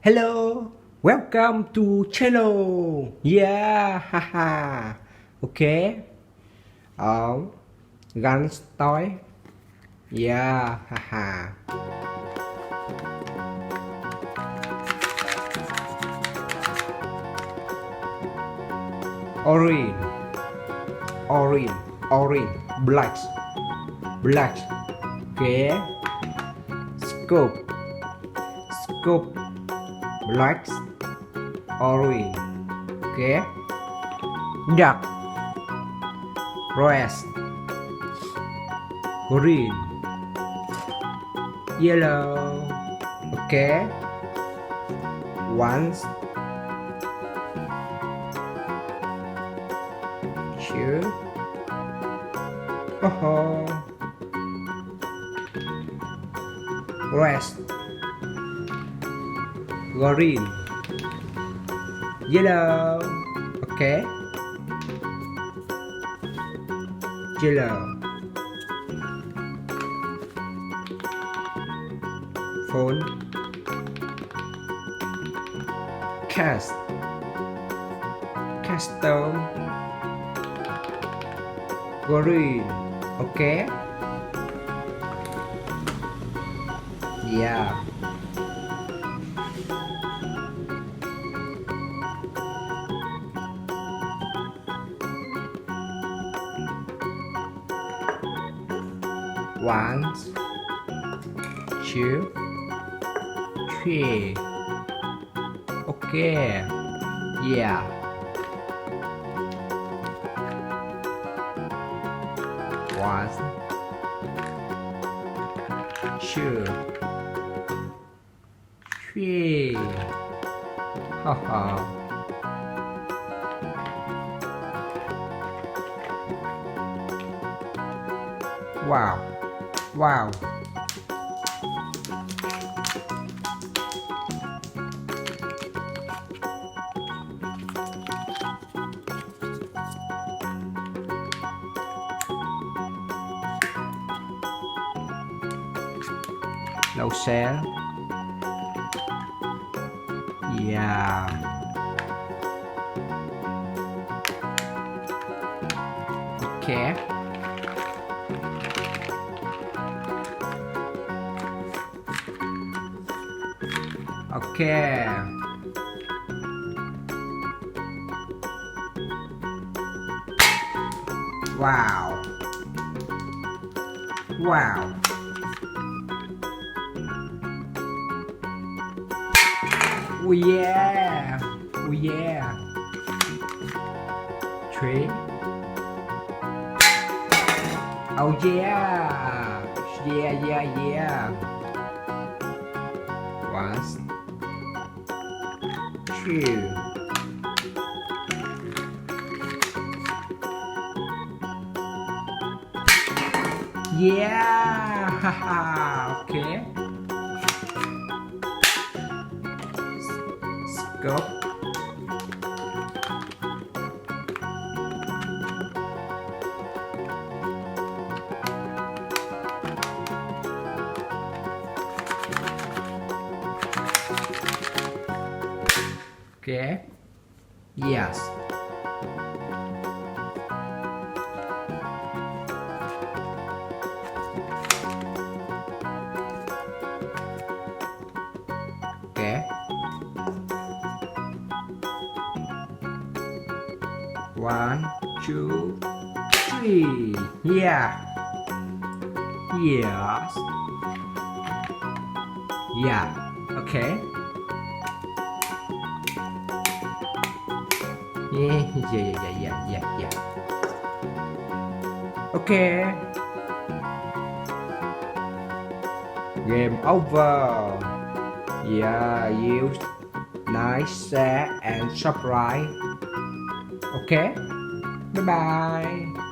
Hello, welcome to channel. Yeah, haha. Okay. Guns toy. Yeah, haha. Orange, orange, black. Okay. Scoop, black, orange. Okay. Dark, red, green, yellow. Okay. One, two. Oh, red, green, yellow. Okay. Yellow. Phone. Castle. Green. Okay. Yeah. One, two, three. Okay. Yeah. One, two, three. Haha. Wow. Lâu xe. Yeah. Okay. Okay. Wow. Oh yeah. Three. Oh yeah. Yeah. One, two. Yeah. Haha. Okay. Scoop. Okay. Yes. Okay. One, two, three. Yeah. Yes. Yeah. Okay. Yeah. Okay. Game over. Yeah, use nice, share and subscribe. Okay. Bye bye.